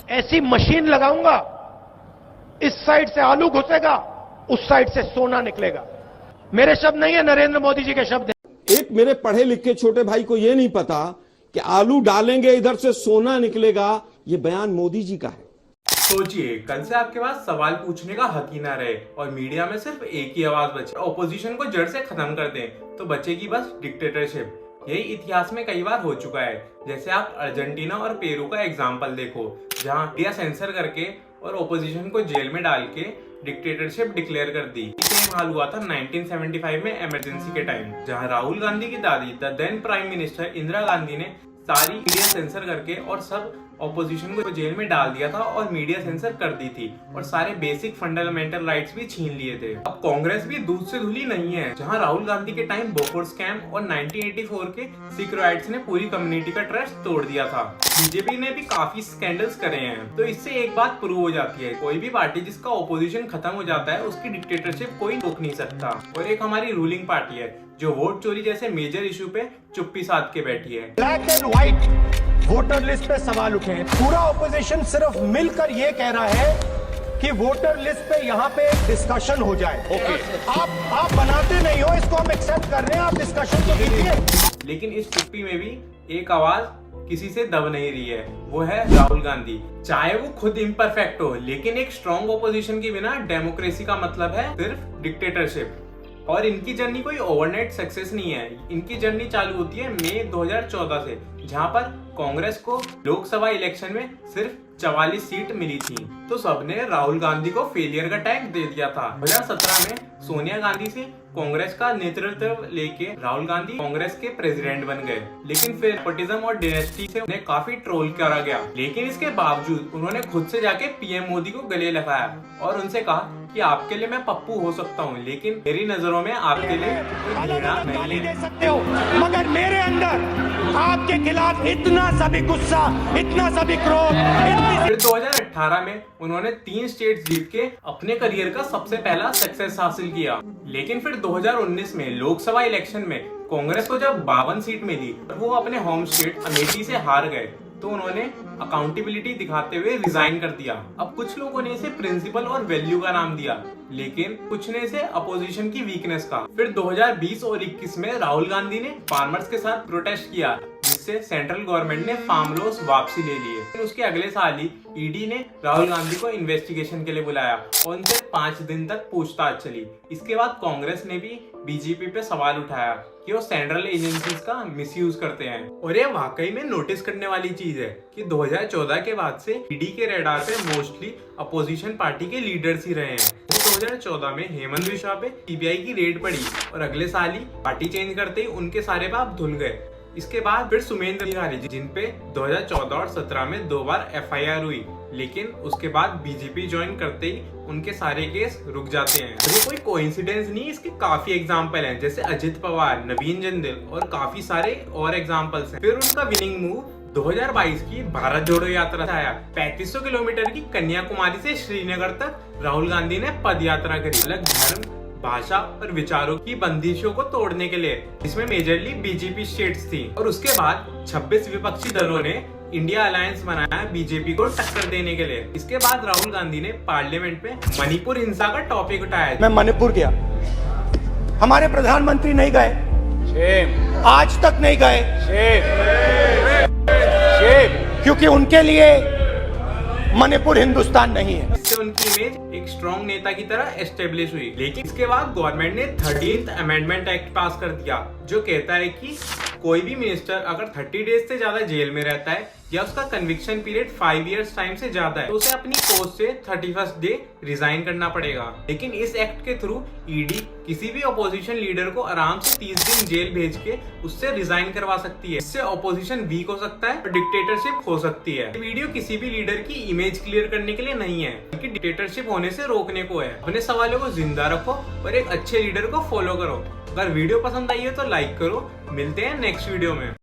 ऐसी मशीन लगाऊंगा, इस साइड से आलू घुसेगा, उस साइड से सोना निकलेगा। मेरे शब्द नहीं है, नरेंद्र मोदी जी के शब्द हैं। एक मेरे पढ़े लिखे छोटे भाई को यह नहीं पता कि आलू डालेंगे इधर से सोना निकलेगा, ये बयान मोदी जी का है। सोचिए, कल से आपके पास सवाल पूछने का हक ही ना रहे और मीडिया में सिर्फ एक ही आवाज बचे, ऑपोजिशन को जड़ से खत्म कर दें, तो बचेगी बस डिक्टेटरशिप। यही इतिहास में कई बार हो चुका है। जैसे आप अर्जेंटीना और पेरू का एग्जाम्पल देखो, जहां मीडिया सेंसर करके और ऑपोजिशन को जेल में डाल के डिक्टेटरशिप डिक्लेयर कर दी। सेम हाल हुआ था 1975 में इमरजेंसी के टाइम, जहां राहुल गांधी की दादी the then prime minister Indira Gandhi ने सारी मीडिया सेंसर करके और सब ऑपोजिशन को जेल में डाल दिया था और मीडिया सेंसर कर दी थी और सारे बेसिक फंडामेंटल राइट्स भी छीन लिए थे। अब कांग्रेस भी दूध से धुली नहीं है, जहां राहुल गांधी के टाइम बोफोर्स स्कैम और 1984 के सिख राइट्स ने पूरी कम्युनिटी का ट्रस्ट तोड़ दिया था। बीजेपी ने भी काफी स्कैंडल्स करे हैं। तो इससे एक बात प्रूव हो जाती है, कोई भी पार्टी जिसका ऑपोजिशन खत्म हो जाता है उसकी डिक्टेटरशिप कोई रोक नहीं सकता। और एक हमारी रूलिंग पार्टी है जो वोट चोरी जैसे मेजर इशू पे चुप्पी साध के बैठी है। Black and white voter list पे सवाल उठे हैं। पूरा ऑपोजिशन सिर्फ मिलकर ये कह रहा है कि वोटर लिस्ट पे यहाँ पे डिस्कशन हो जाए। आप बनाते नहीं हो, इसको हम एक्सेप्ट कर रहे हैं, आप डिस्कशन तो कीजिए। लेकिन इस चुप्पी में भी एक आवाज किसी से दब नहीं रही है, वो है राहुल गांधी। चाहे वो खुद इम्परफेक्ट हो, लेकिन एक स्ट्रॉन्ग ऑपोजिशन के बिना डेमोक्रेसी का मतलब है सिर्फ डिक्टेटरशिप। और इनकी जर्नी कोई ओवरनाइट सक्सेस नहीं है। इनकी जर्नी चालू होती है मई 2014 से, जहां पर कांग्रेस को लोकसभा इलेक्शन में सिर्फ 44 सीट मिली थी। तो सबने राहुल गांधी को फेलियर का टैग दे दिया था। 2017 में सोनिया गांधी से कांग्रेस का नेतृत्व लेके राहुल गांधी कांग्रेस के प्रेसिडेंट बन गए। लेकिन फिर नेपोटिज्म और डायनेस्टी से उन्हें काफी ट्रोल करा गया। लेकिन इसके बावजूद उन्होंने खुद से जाके पीएम मोदी को गले लगाया और उनसे कहा कि आपके लिए मैं पप्पू हो सकता हूँ, लेकिन मेरी नजरों में आपके लिए कोई घृणा नहीं दे सकते हो, मगर मेरे अंदर आपके खिलाफ इतना सा भी गुस्सा, इतना सा भी क्रोध। फिर 2018 में उन्होंने 3 स्टेट जीत के अपने करियर का सबसे पहला सक्सेस हासिल किया। लेकिन फिर 2019 में लोकसभा इलेक्शन में कांग्रेस को जब 52 सीट मिली, वो अपने होम स्टेट अमेठी से हार गए, तो उन्होंने अकाउंटेबिलिटी दिखाते हुए रिजाइन कर दिया। अब कुछ लोगों ने इसे प्रिंसिपल और वैल्यू का नाम दिया, लेकिन कुछ ने इसे अपोजिशन की वीकनेस का। फिर 2020 और 21 में राहुल गांधी ने फार्मर्स के साथ प्रोटेस्ट किया, जिससे सेंट्रल गवर्नमेंट ने फार्म लॉस वापसी ले लिए। फिर उसके अगले साल ही ईडी ने राहुल गांधी को इन्वेस्टिगेशन के लिए बुलाया और उनसे 5 दिन तक पूछताछ चली। इसके बाद कांग्रेस ने भी बीजेपी पे सवाल उठाया कि वो सेंट्रल एजेंसीज का मिसयूज करते हैं। और ये वाकई में नोटिस करने वाली चीज है कि 2014 के बाद से ईडी के रडार पे मोस्टली अपोजिशन पार्टी के लीडर्स ही रहे हैं। 2014 में हेमंत बिश्वा पे सीबीआई की रेड पड़ी और अगले साल ही पार्टी चेंज करते ही उनके सारे बाप धुल गए। इसके बाद फिर सुमेंद्र अधिकारी जिन पे 2014 और 17 में 2 बार एफआईआर हुई, लेकिन उसके बाद बीजेपी ज्वाइन करते ही उनके सारे केस रुक जाते हैं। ये कोई कोइंसिडेंस नहीं, इसके काफी एग्जांपल हैं, जैसे अजित पवार, नवीन जिंदल और काफी सारे और एग्जांपल्स हैं। फिर उनका विनिंग मूव 2022 की भारत जोड़ो यात्रा से आया। 3500 किलोमीटर की कन्याकुमारी से श्रीनगर तक राहुल गांधी ने पद यात्रा करी, अलग धर्म, भाषा और विचारों की बंदिशों को तोड़ने के लिए, जिसमें मेजरली बीजेपी स्टेट्स थी। और उसके बाद 26 विपक्षी दलों ने इंडिया अलायंस बनाया बीजेपी को टक्कर देने के लिए। इसके बाद राहुल गांधी ने पार्लियामेंट में मणिपुर हिंसा का टॉपिक उठाया। मैं मणिपुर गया, हमारे प्रधानमंत्री नहीं गए, आज तक नहीं गए, क्योंकि उनके लिए मणिपुर हिंदुस्तान नहीं है। इससे उनकी इमेज एक स्ट्रॉन्ग नेता की तरह एस्टेब्लिश हुई। लेकिन इसके बाद गवर्नमेंट ने 13th अमेंडमेंट एक्ट पास कर दिया, जो कहता है कि कोई भी मिनिस्टर अगर 30 डेज से ज्यादा जेल में रहता है या उसका कन्विक्शन पीरियड 5 इयर्स टाइम से ज्यादा है, तो उसे अपनी पोस्ट से 31st डे रिजाइन करना पड़ेगा। लेकिन इस एक्ट के थ्रू ईडी किसी भी ऑपोजिशन लीडर को आराम से 30 दिन जेल भेज के उससे रिजाइन करवा सकती है। इससे ऑपोजिशन वीक हो सकता है और डिक्टेटरशिप हो सकती है। वीडियो किसी भी लीडर की इमेज क्लियर करने के लिए नहीं है, बल्कि डिक्टेटरशिप होने से रोकने को है। अपने सवालों को जिंदा रखो और एक अच्छे लीडर को फॉलो करो। अगर वीडियो पसंद आई हो तो लाइक करो। मिलते हैं नेक्स्ट वीडियो में।